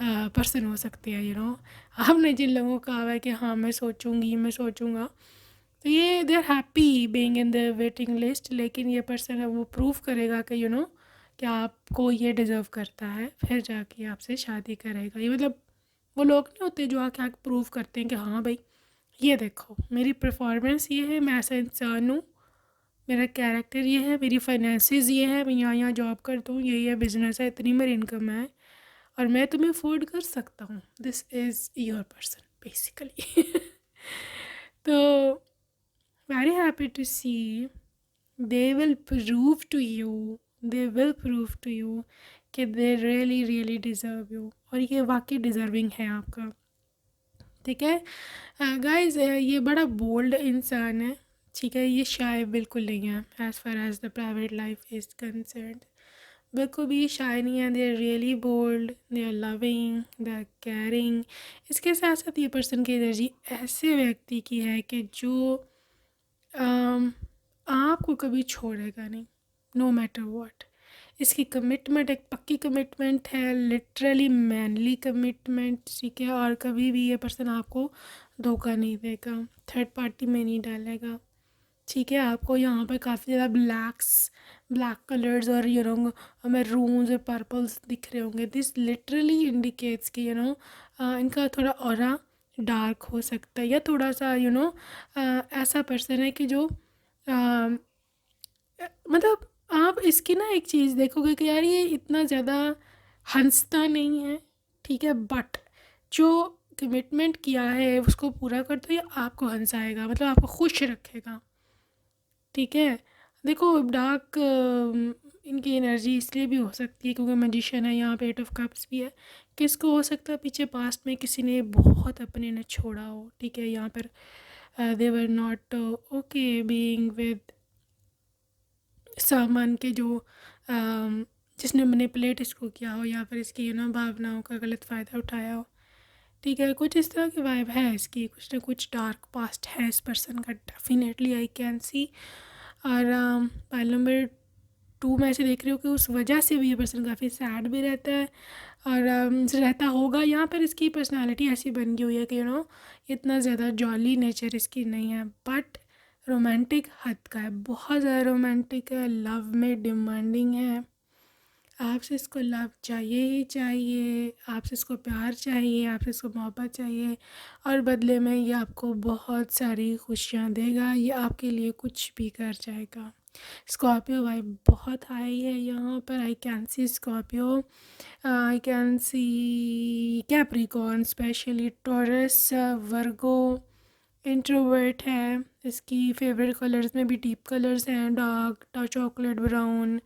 पर्सन हो सकते हैं। हमने जिन लोगों को कहा है कि हाँ मैं सोचूंगी, मैं सोचूंगा, तो ये they are happy being in the waiting list. लेकिन ये पर्सन है वो प्रूव करेगा कि कि आपको ये डिज़र्व करता है, फिर जाके आपसे शादी करेगा। ये मतलब वो लोग नहीं होते जो आके प्रूव करते हैं कि हाँ भाई ये देखो मेरी परफॉर्मेंस ये है, मैं ऐसा इंसान हूँ, मेरा कैरेक्टर ये है, मेरी फाइनेंसेस ये है, मैं यहाँ जॉब करता हूँ, ये बिज़नेस है, इतनी मेरी इनकम है, और मैं तुम्हें अफोर्ड कर सकता हूँ, this is your person basically. तो very happy to see they will prove to you they will prove to you कि they really really deserve you, और ये वाकई डिज़र्विंग है आपका। ठीक है गाइस, ये बड़ा बोल्ड इंसान है, ठीक है, ये शाय बिल्कुल नहीं है as far as the private life is concern, बिल्कुल भी शाय नहीं है। They are really bold, they are loving, they are caring. इसके साथ साथ ये पर्सन की एनर्जी ऐसे व्यक्ति की है कि जो आपको कभी छोड़ेगा नहीं, नो मैटर व्हाट। इसकी कमिटमेंट एक पक्की कमिटमेंट है, लिटरली मैनली कमिटमेंट, ठीक है, और कभी भी ये पर्सन आपको धोखा नहीं देगा, थर्ड पार्टी में नहीं डालेगा, ठीक है। आपको यहाँ पर काफ़ी ज़्यादा ब्लैक कलर्स और मैरून्स और पर्पल्स दिख रहे होंगे। दिस लिटरली इंडिकेट्स कि इनका थोड़ा ऑरा डार्क हो सकता है, या थोड़ा सा ऐसा पर्सन है कि जो मतलब आप इसकी ना एक चीज़ देखोगे कि यार ये इतना ज़्यादा हंसता नहीं है, ठीक है, बट जो कमिटमेंट किया है उसको पूरा करता है, ये आपको हंसाएगा, मतलब आपको खुश रखेगा, ठीक है। देखो डार्क इनकी एनर्जी इसलिए भी हो सकती है क्योंकि मैजिशियन है, यहाँ पे 8 ऑफ कप्स भी है। किसको हो सकता है पीछे पास्ट में किसी ने बहुत अपने ने छोड़ा हो, ठीक है, यहाँ पर they were not okay being with सामान के जो जिसने मैनिपुलेट इसको किया हो, या फिर इसकी भावनाओं का गलत फ़ायदा उठाया हो, ठीक है। कुछ इस तरह की वाइब है इसकी, कुछ ना कुछ डार्क पास्ट है इस पर्सन का, डेफिनेटली आई कैन सी। और पाइल नंबर 2 मैं ऐसे देख रही हूँ कि उस वजह से भी ये पर्सन काफ़ी सैड भी रहता है और रहता होगा। यहाँ पर इसकी पर्सनालिटी ऐसी बन गई हुई है कि इतना ज़्यादा जॉली नेचर इसकी नहीं है, बट रोमांटिक हद का है, बहुत ज़्यादा रोमांटिक है, लव में डिमांडिंग है। आपसे इसको लव चाहिए ही चाहिए, आपसे इसको प्यार चाहिए, आपसे इसको मोहब्बत चाहिए, और बदले में ये आपको बहुत सारी खुशियाँ देगा, ये आपके लिए कुछ भी कर जाएगा। स्कॉर्पियो वाइब बहुत हाई है यहाँ पर, I can see Scorpio, I can see Capricorn, specially Taurus, Virgo, introvert है। इसकी फेवरेट कलर्स में भी डीप कलर्स हैं, dark chocolate brown,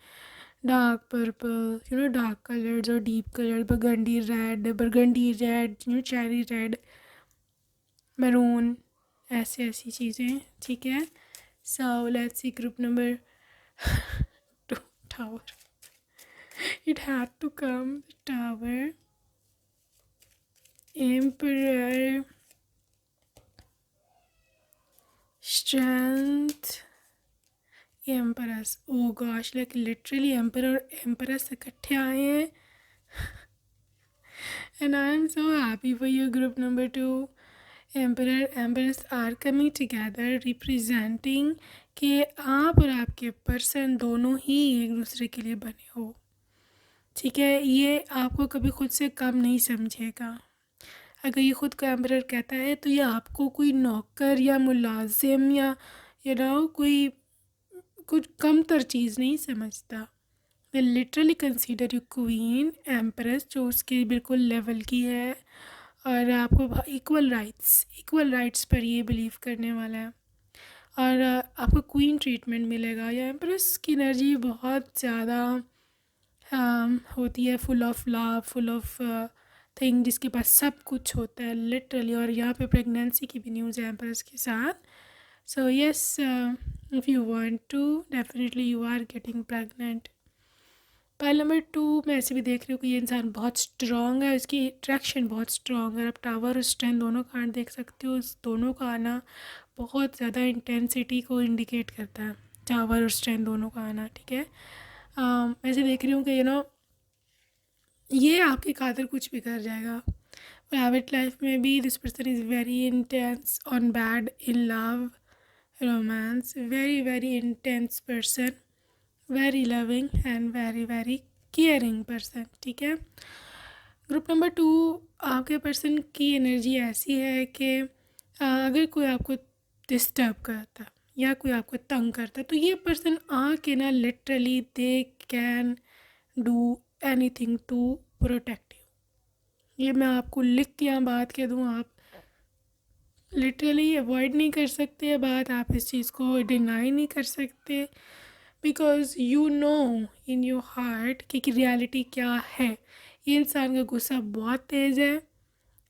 dark purple, dark colours और deep colour, burgundy red, cherry red, maroon, ऐसी चीज़ें, ठीक है। So let's see group number 2, tower. It had to come, tower, emperor, strength, empress. Oh gosh, like literally emperor और empress इकट्ठे आए हैं। And I am so happy for you, group number 2. Emperor, empress are coming together, representing कि आप और आपके person दोनों ही एक दूसरे के लिए बने हो, ठीक है। ये आपको कभी खुद से कम नहीं समझेगा। अगर ये ख़ुद को एम्परर कहता है तो ये आपको कोई नौकर या मुलाजिम या कोई कुछ कमतर चीज़ नहीं समझता। They literally consider you queen, empress, जो उसके बिल्कुल लेवल की है, और आपको इक्वल राइट्स पर ये बिलीव करने वाला है, और आपको क्वीन ट्रीटमेंट मिलेगा। या एम्प्रेस की एनर्जी बहुत ज़्यादा होती है, full of love, full of thing, जिसके पास सब कुछ होता है लिटरली। और यहाँ पे प्रेगनेंसी की भी न्यूज़ है एम्प्रेस के साथ। So yes, if you want to, definitely you are getting pregnant. Pile number 2 मैं ऐसे भी देख रही हूँ कि ये इंसान बहुत स्ट्रॉन्ग है, इसकी अट्रैक्शन बहुत स्ट्रॉन्ग है। आप टावर और स्ट्रेंथ दोनों कार्ड देख सकते हो, इस दोनों का आना बहुत ज़्यादा इंटेंसिटी को इंडिकेट करता है, टावर और स्ट्रेंथ दोनों का आना, ठीक है। ऐसे देख रही हूँ कि ये आपकी खातिर कुछ भी कर जाएगा। प्राइवेट लाइफ में भी this person is very intense on bad, in love, romance, very very intense person, very loving and very very caring person, ठीक है। ग्रुप नंबर 2 आपके पर्सन की एनर्जी ऐसी है कि अगर कोई आपको डिस्टर्ब करता या कोई आपको तंग करता तो ये पर्सन आके ना literally they can do anything to protect you, ये मैं आपको लिख के यहाँ बात कह दूँ, आप लिटरली अवॉइड नहीं कर सकते ये बात, आप इस चीज़ को डिनाई नहीं कर सकते, because you know in your heart कि रियलिटी क्या है। ये इंसान का गुस्सा बहुत तेज़ है,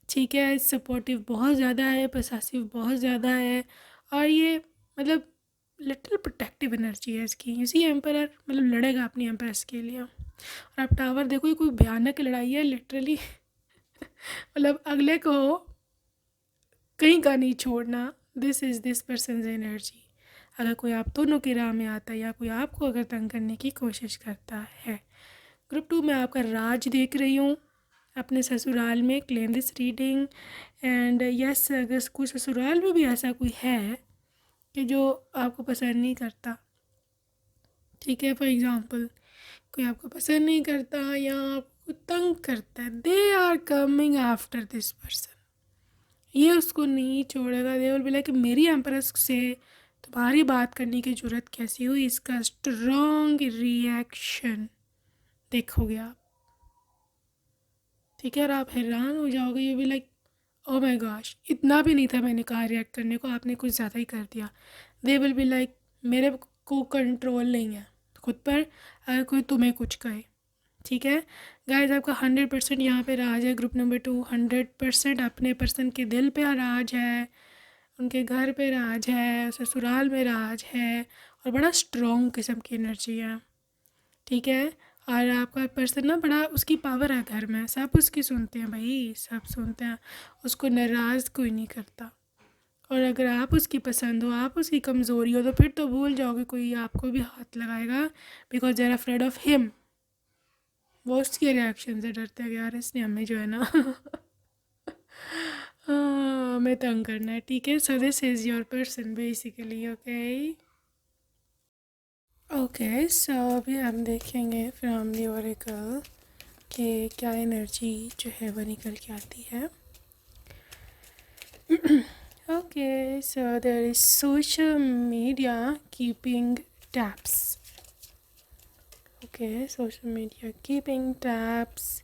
ठीक है, सपोर्टिव बहुत ज़्यादा है, पसेसिव बहुत ज़्यादा है, और ये मतलब लिटिल प्रोटेक्टिव एनर्जी है इसकी। इसी एम्परर मतलब लड़ेगा अपनी एम्प्रेस के लिए। और आप टावर देखो, ये कोई भयानक लड़ाई है लिटरली। मतलब अगले को कहीं का नहीं छोड़ना, this is this person energy. अगर कोई आप दोनों की राह में आता है या कोई आपको अगर तंग करने की कोशिश करता है। ग्रुप 2 में आपका राज देख रही हूँ अपने ससुराल में, claim this reading. And yes, अगर कोई ससुराल में भी ऐसा कोई है कि जो आपको पसंद नहीं करता, ठीक है, फॉर एग्ज़ाम्पल कोई आपको पसंद नहीं करता या आपको तंग करता है, they are coming after this person. ये उसको नहीं छोड़ेगा। दे विल बी लाइक मेरी एम्प्रेस से तुम्हारी बात करने की ज़रूरत कैसी हुई, इसका स्ट्रॉन्ग रिएक्शन देखोगे आप, ठीक है। और आप हैरान हो जाओगे, ये भी लाइक ओ माय गॉश, इतना भी नहीं था मैंने कहा रिएक्ट करने को, आपने कुछ ज़्यादा ही कर दिया। दे विल बी लाइक मेरे को कंट्रोल नहीं है खुद पर अगर कोई तुम्हें कुछ कहे, ठीक है। गाइस, आपका 100% यहाँ पे राज है। ग्रुप नंबर 2 100% अपने पर्सन के दिल पे राज है, उनके घर पे राज है, ससुराल में राज है, और बड़ा स्ट्रॉन्ग किस्म की एनर्जी है, ठीक है। और आपका पर्सन ना बड़ा उसकी पावर है घर में, सब उसकी सुनते हैं भाई, सब सुनते हैं, उसको नाराज़ कोई नहीं करता। और अगर आप उसकी पसंद हो, आप उसकी कमज़ोरी हो, तो फिर तो भूल जाओगे कोई आपको भी हाथ लगाएगा, because they are afraid of him. वो उसके रिएक्शन से डरते हैं, यार इसने हमें जो है ना हमें तंग करना है, ठीक है। So this is your person basically, okay. Okay, so अभी हम देखेंगे फ्रॉम द ओरेकल कि क्या एनर्जी जो है वो निकल के आती है। Okay, so there is social media keeping tabs. Okay, social media keeping tabs,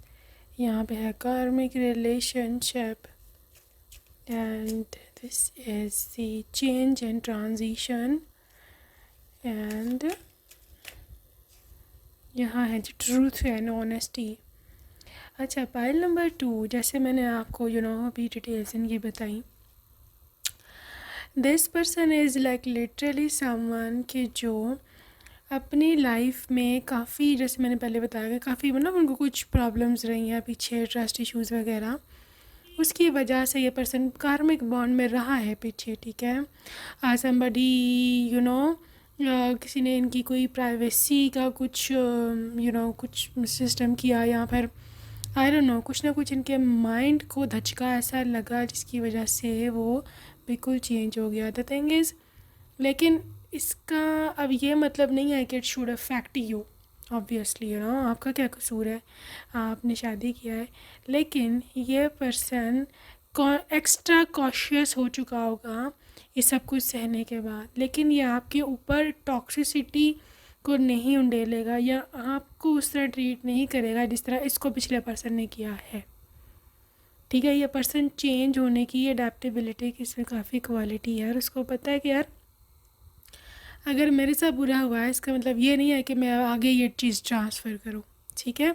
यहाँ पे है karmic relationship, and this is the change and transition, and यहाँ है ट्रूथ एंड ऑनेस्टी। अच्छा, पाइल नंबर 2, जैसे मैंने आपको अभी डिटेल्स इनकी बताई, this person is like literally someone कि जो अपनी लाइफ में काफ़ी, जैसे मैंने पहले बताया कि काफ़ी मतलब उनको कुछ प्रॉब्लम्स रही हैं पीछे, ट्रस्ट इश्यूज़ वगैरह, उसकी वजह से ये पर्सन कार्मिक बॉन्ड में रहा है पीछे, ठीक है। समबडी किसी ने इनकी कोई प्राइवेसी का कुछ कुछ सिस्टम किया, या फिर आई डोंट नो, कुछ ना कुछ इनके माइंड को धचका ऐसा लगा जिसकी वजह से वो बिल्कुल चेंज हो गया। द थिंग इज़, लेकिन इसका अब ये मतलब नहीं है कि it should affect you, obviously आपका क्या कसूर है, आपने शादी किया है, लेकिन ये पर्सन एक्स्ट्रा कॉशियस हो चुका होगा ये सब कुछ सहने के बाद, लेकिन ये आपके ऊपर टॉक्सिसिटी को नहीं उंडेलेगा या आपको उस तरह ट्रीट नहीं करेगा जिस तरह इसको पिछले पर्सन ने किया है, ठीक है। ये पर्सन चेंज होने की, अडेप्टेबिलिटी की इसमें काफ़ी क्वालिटी है, और उसको पता है कि यार अगर मेरे साथ बुरा हुआ है इसका मतलब ये नहीं है कि मैं आगे ये चीज़ ट्रांसफ़र करूँ, ठीक है।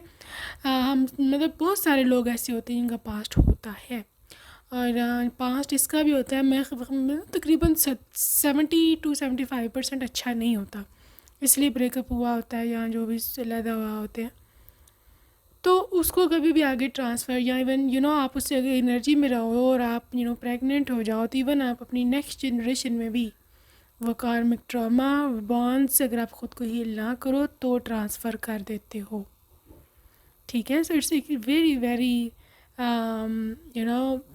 हम मतलब बहुत सारे लोग ऐसे होते हैं जिनका पास्ट होता है, और पास्ट इसका भी होता है, मैं तकरीबन 70 to 75% अच्छा नहीं होता, इसलिए ब्रेकअप हुआ होता है या जो भी अलहदा हुआ होते हैं, तो उसको कभी भी आगे ट्रांसफ़र या इवन आप उससे अगर एनर्जी में रहो और आप प्रेग्नेंट हो जाओ, तो इवन आप अपनी नेक्स्ट जनरेशन में भी वो कार्मिक ट्रॉमा बॉन्ड्स अगर आप ख़ुद को हील ना करो तो ट्रांसफ़र कर देते हो, ठीक है। सो इट्स एक वेरी वेरी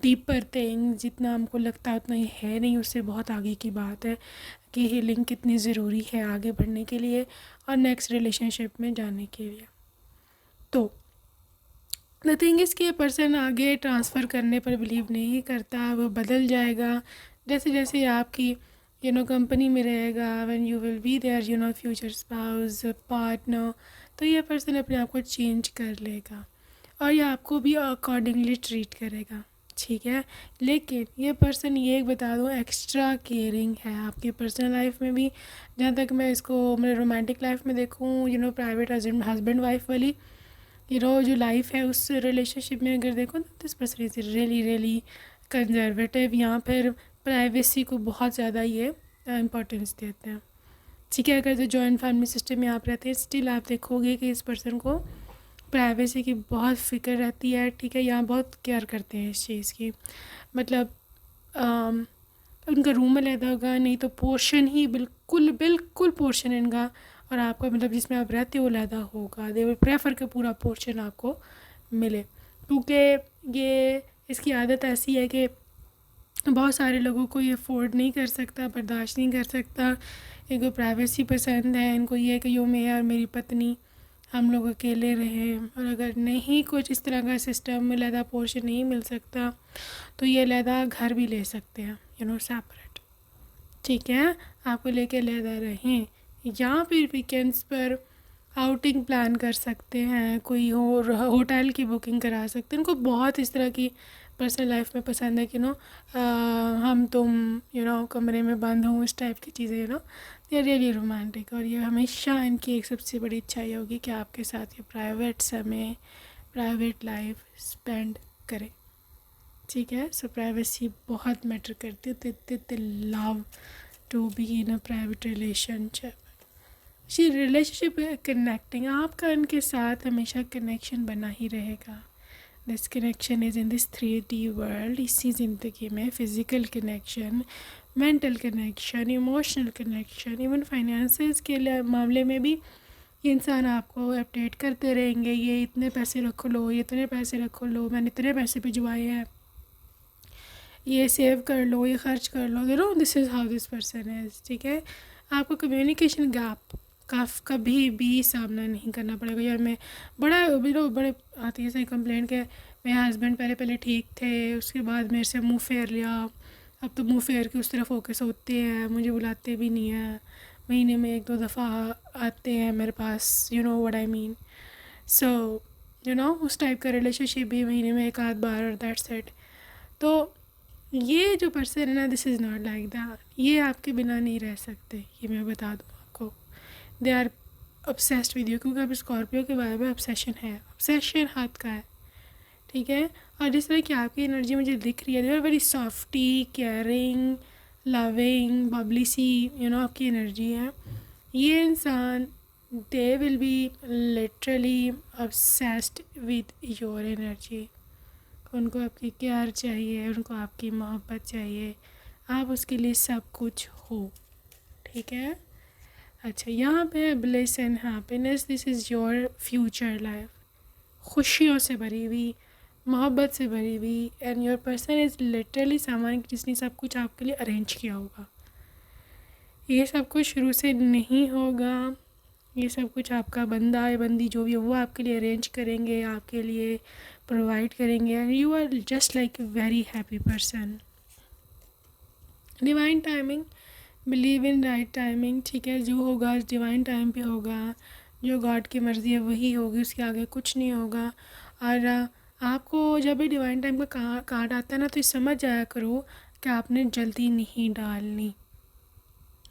डीपर थिंग, जितना हमको लगता है उतना ही है नहीं, उससे बहुत आगे की बात है कि हीलिंग कितनी ज़रूरी है आगे बढ़ने के लिए और नेक्स्ट रिलेशनशिप में जाने के लिए। तो द थिंग इज़ कि ये पर्सन आगे ट्रांसफ़र करने पर बिलीव नहीं करता, वो बदल जाएगा जैसे जैसे आपकी कंपनी में रहेगा, when you will be their future spouse partner, तो ये पर्सन अपने आप को चेंज कर लेगा। और ये आपको भी अकॉर्डिंगली ट्रीट करेगा, ठीक है। लेकिन ये पर्सन, ये एक बता दूँ, एक्स्ट्रा केयरिंग है आपकी पर्सनल लाइफ में भी। जहाँ तक मैं इसको मेरे रोमांटिक लाइफ में देखूँ, प्राइवेट हस्बैंड वाइफ वाली जो लाइफ है उस रिलेशनशिप में अगर देखो तो this person is really really conservative, या फिर प्राइवेसी को बहुत ज़्यादा ये इम्पोर्टेंस देते हैं, ठीक है। अगर जो जॉइंट फैमिली सिस्टम में आप रहते हैं, स्टिल आप देखोगे कि इस पर्सन को प्राइवेसी की बहुत फ़िक्र रहती है, ठीक है। यहाँ बहुत केयर करते हैं इस चीज़ की, मतलब उनका रूम अलग होगा, नहीं तो पोर्शन ही बिल्कुल बिल्कुल पोर्शन इनका और आपका मतलब जिसमें आप रहते हो अलग होगा। दे विल प्रेफर के पूरा पोर्शन आपको मिले, क्योंकि ये इसकी आदत ऐसी है कि बहुत सारे लोगों को ये अफोर्ड नहीं कर सकता, बर्दाश्त नहीं कर सकता। इनको प्राइवेसी पसंद है, इनको ये कि यो मैं और मेरी पत्नी हम लोग अकेले रहें, और अगर नहीं कुछ इस तरह का सिस्टम में लहदा पोर्शन नहीं मिल सकता तो ये लहदा घर भी ले सकते हैं, सेपरेट, ठीक है। आपको लेके लहदा रहें, या फिर वीकेंड्स पर आउटिंग प्लान कर सकते हैं, कोई होटल की बुकिंग करा सकते हैं। उनको बहुत इस तरह की पर्सनल लाइफ में पसंद है कि हम तुम कमरे में बंद हों, इस टाइप की चीज़ें दे आर रियली रोमांटिक। और ये हमेशा इनकी एक सबसे बड़ी इच्छा ये होगी कि आपके साथ ये प्राइवेट समय, प्राइवेट लाइफ स्पेंड करें, ठीक है। सो प्राइवेसी बहुत मैटर करती है, they love to be in a private relationship. ये रिलेशनशिप कनेक्टिंग, आपका इनके साथ हमेशा कनेक्शन बना ही रहेगा। This connection is in this 3D world. इसी ज़िंदगी में physical connection, mental connection, emotional connection, even finances के मामले में भी ये इंसान आपको अपडेट करते रहेंगे। ये इतने पैसे रख लो, ये इतने पैसे रख लो, मैंने इतने पैसे भिजवाए हैं, ये सेव कर लो, ये खर्च कर लो, this is how this person is, ठीक है। आपको कम्युनिकेशन गैप कभी भी सामना नहीं करना पड़ेगा। यार मैं बड़े आती है सही कंप्लेंट के मेरे हस्बैंड पहले ठीक थे, उसके बाद मेरे से मुंह फेर लिया, अब तो मुंह फेर के उस तरफ फोकस होते हैं, मुझे बुलाते भी नहीं हैं, महीने में 1-2 दफ़ा आते हैं मेरे पास, व्हाट आई मीन। सो उस टाइप का रिलेशनशिप भी महीने में 1-आध बार, और दैट्स इट। तो ये जो पर्सन है ना, this is not like that. ये आपके बिना नहीं रह सकते, ये मैं बता दूँ आपको। They are obsessed with you, क्योंकि अब स्कॉर्पियो के बारे में ऑब्सेशन है, ऑब्सेशन हाथ का है, ठीक है। और जिस तरह की आपकी एनर्जी मुझे दिख रही है, they are very softie, caring, loving, bubbly सी, आपकी एनर्जी है। ये इंसान they will be literally obsessed with your energy. उनको आपकी केयर चाहिए, उनको आपकी मोहब्बत चाहिए, आप उसके लिए सब कुछ हो, ठीक है। अच्छा, यहाँ पे bliss and happiness, this is your future life, खुशियों से भरी हुई, मोहब्बत से भरी हुई, and your person is literally someone जिसने सब कुछ आपके लिए अरेंज किया होगा। ये सब कुछ शुरू से नहीं होगा, ये सब कुछ आपका बंदा या बंदी जो भी है वो आपके लिए अरेंज करेंगे, आपके लिए प्रोवाइड करेंगे, and you are just like a very happy person. Divine timing, believe in right timing, ठीक है। जो होगा डिवाइन टाइम पे होगा, जो गॉड की मर्ज़ी है वही होगी, उसके आगे कुछ नहीं होगा। और आपको जब भी डिवाइन टाइम का कार्ड आता है ना, तो समझ जाया करो कि आपने जल्दी नहीं डालनी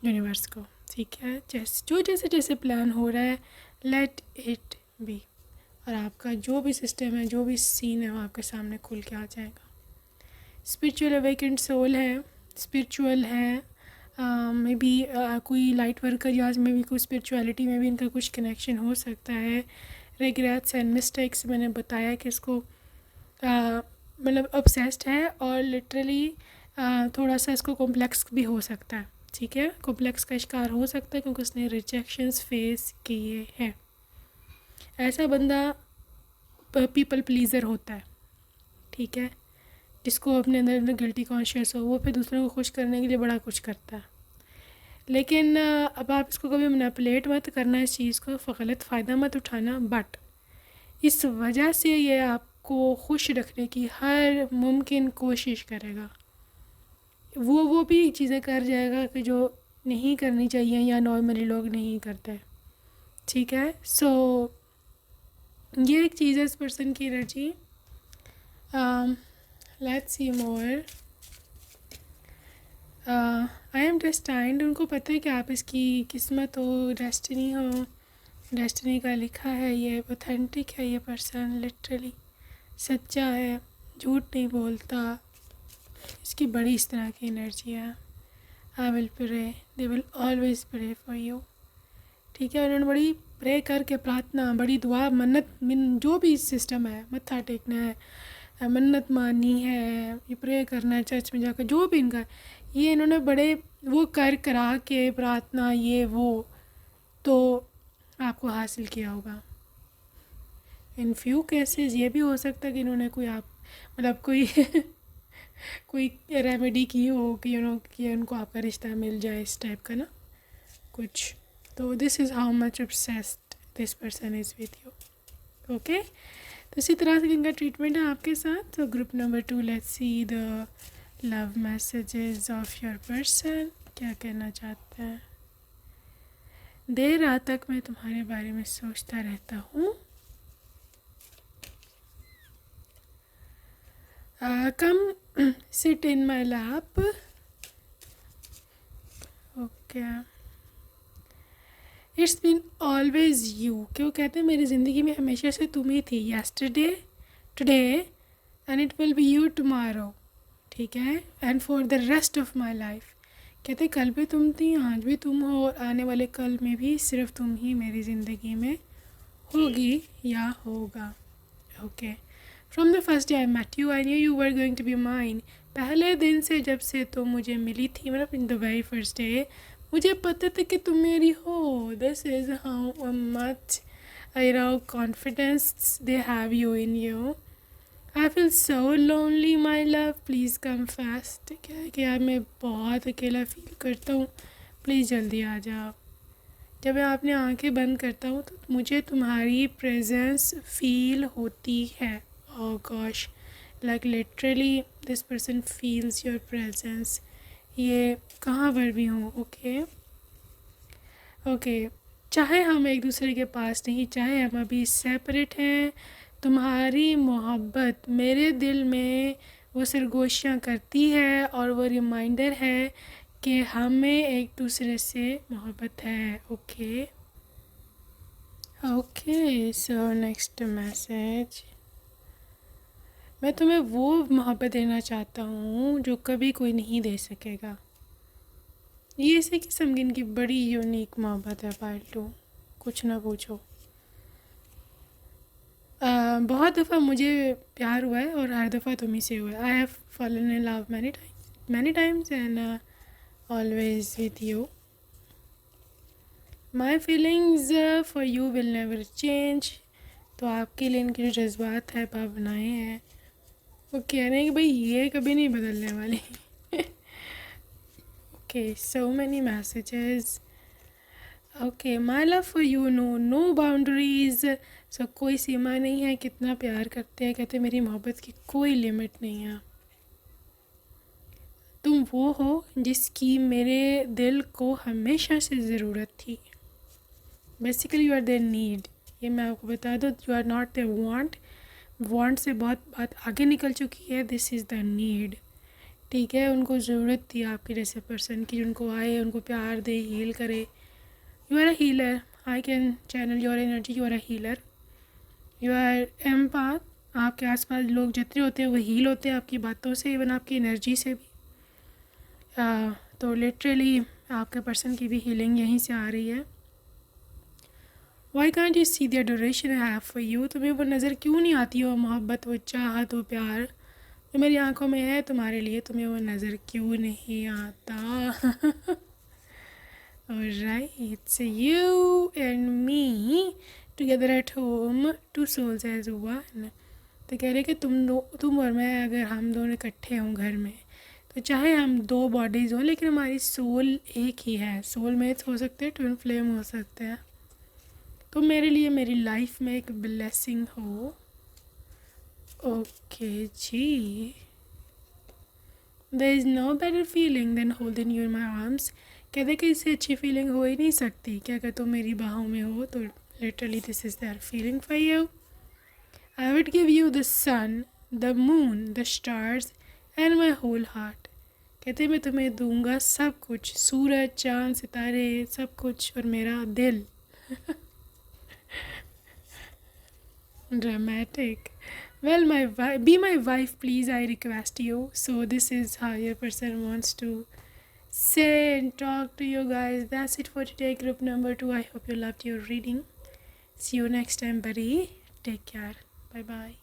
यूनिवर्स को, ठीक है। जैसे जैसे प्लान हो रहा है, लेट इट बी, और आपका जो भी सिस्टम है, जो भी सीन है, वो आपके सामने खुल के आ जाएगा। स्पिरिचुअल अवेकेंड सोल है, स्पिरिचुअल है, मे बी कोई लाइट वर्कर या मे बी कोई स्पिरिचुअलिटी में भी इनका कुछ कनेक्शन हो सकता है। रिग्रेट्स एंड मिस्टेक्स, मैंने बताया कि इसको मतलब ऑब्सेस्ड है, और लिटरली थोड़ा सा इसको कॉम्प्लेक्स भी हो सकता है, ठीक है। कॉम्प्लेक्स का शिकार हो सकता है क्योंकि उसने रिजेक्शंस फेस किए हैं। ऐसा बंदा पीपल प्लीज़र होता है, ठीक है, जिसको अपने अंदर गिल्टी कॉन्शियस हो, वो फिर दूसरों को खुश करने के लिए बड़ा कुछ करता है। लेकिन अब आप इसको कभी मैनिपुलेट मत करना, इस चीज़ को गलत फ़ायदा मत उठाना, बट इस वजह से ये आपको खुश रखने की हर मुमकिन कोशिश करेगा। वो भी चीज़ें कर जाएगा कि जो नहीं करनी चाहिए या नॉर्मली लोग नहीं करते, ठीक है। सो ये एक चीज़ है इस पर्सन की energy. Let's see more. I am destined, उनको पता है कि आप इसकी किस्मत हो, डेस्टिनी हो, डेस्टिनी का लिखा है, ये ऑथेंटिक है, ये पर्सन लिटरली सच्चा है, झूठ नहीं बोलता, इसकी बड़ी इस तरह की एनर्जी है। I will pray, they will always pray for you. ठीक है, उन्होंने बड़ी प्रे करके प्रार्थना, बड़ी दुआ, मन्नत, जो भी सिस्टम है, मत्था टेकना है, मन्नत माननी है, ये प्रे करना है चर्च में जाकर, जो भी इनका, ये इन्होंने बड़े वो कर करा के प्रार्थना ये वो, तो आपको हासिल किया होगा। इन फ्यू केसेस ये भी हो सकता है कि इन्होंने कोई आप मतलब कोई कोई रेमेडी की हो कि कि उनको आपका रिश्ता मिल जाए, इस टाइप का ना कुछ। तो this is how much obsessed this person is with you. Okay, तो इसी तरह से इनका ट्रीटमेंट है आपके साथ। तो group number 2, let's see the love messages of your person, क्या कहना चाहते हैं। देर रात तक मैं तुम्हारे बारे में सोचता रहता हूँ। Come sit in my lap. Okay, it's been always you, क्यों कहते हैं मेरी ज़िंदगी में हमेशा से तुम ही थी। Yesterday, today and it will be you tomorrow. ठीक है, and for the rest of my life. कहते कल भी तुम थी, आज भी तुम हो, और आने वाले कल में भी सिर्फ तुम ही मेरी ज़िंदगी में होगी या होगा। Okay, from the first day I met you I knew you were going to be mine. पहले दिन से जब से तुम मुझे मिली थी, मतलब in the very first day, मुझे पता था कि तुम मेरी हो। This is how much confidence they have you in you. I feel so lonely my love, please come fast. ठीक है कि यार मैं बहुत अकेला फील करता हूँ, प्लीज़ जल्दी आ जाओ। जब मैं अपनी आंखें बंद करता हूँ तो मुझे तुम्हारी प्रेजेंस फील होती है। Oh gosh, like literally this person feels your presence, ये कहाँ पर भी हूँ। ओके ओके, चाहे हम एक दूसरे के पास नहीं, चाहे हम अभी सेपरेट हैं, तुम्हारी मोहब्बत मेरे दिल में वो सरगोशियाँ करती है, और वो रिमाइंडर है कि हमें एक दूसरे से मोहब्बत है। Okay okay, so next message. मैं तुम्हें वो मोहब्बत देना चाहता हूँ जो कभी कोई नहीं दे सकेगा। ये इसी किस्म की इनकी बड़ी यूनिक मोहब्बत है पार्ट 2, कुछ ना पूछो। बहुत दफ़ा मुझे प्यार हुआ है, और हर दफ़ा तुम ही से हुआ है। I have fallen in love many times and always with you. My feelings for you will never change. तो आपके लिए इनके जो जज्बात है, भावनाएँ हैं, वो कह रहे हैं कि भाई ये कभी नहीं बदलने वाली। Okay, so many messages. Okay, my love for you no boundaries. So कोई सीमा नहीं है, कितना प्यार करते हैं। कहते मेरी मोहब्बत की कोई लिमिट नहीं है। तुम वो हो जिसकी मेरे दिल को हमेशा से ज़रूरत थी। Basically you are their need. ये मैं आपको बता दूँ, you are not their want से बहुत बात आगे निकल चुकी है। This is the need. ठीक है, उनको ज़रूरत थी आपके जैसे पर्सन की, उनको आए, उनको प्यार दे, हील करे। You are a healer, I can channel your energy. You are a healer, you are empath. आपके आसपास लोग जितने होते हैं वो हील होते हैं आपकी बातों से, इवन आपकी एनर्जी से भी। तो लिटरली आपके पर्सन की भी हीलिंग यहीं से आ रही है। Why can't you see the adoration I have for you. तुम्हें वो नज़र क्यों नहीं आती, वो मोहब्बत, वो चाहत, वो प्यार जो मेरी आंखों में है तुम्हारे लिए, तुम्हें वो नज़र क्यों नहीं आता। Alright, so you and me together at home, two souls as one. तो कह रहे कि तुम और मैं, अगर हम दोनों इकट्ठे हों घर में, तो चाहे हम 2 बॉडीज़ हों, लेकिन हमारी सोल एक ही है। सोल मेट्स हो सकते हैं, ट्विन फ्लेम हो सकते हैं। तो मेरे लिए मेरी लाइफ में एक ब्लेसिंग हो। ओके जी, there is no better feeling than holding you in my arms. कहते कि इससे अच्छी फीलिंग हो ही नहीं सकती कि अगर तुम मेरी बाहों में हो। तो literally this is their feeling for you. I would give you the sun, the moon, the stars and my whole heart. कहते मैं तुम्हें दूंगा सब कुछ, सूरज, चांद, सितारे, सब कुछ और मेरा दिल. Dramatic. Well, be my wife, please. I request you. So this is how your person wants to say and talk to you guys. That's it for today, group number 2. I hope you loved your reading. See you next time, buddy. Take care. Bye bye.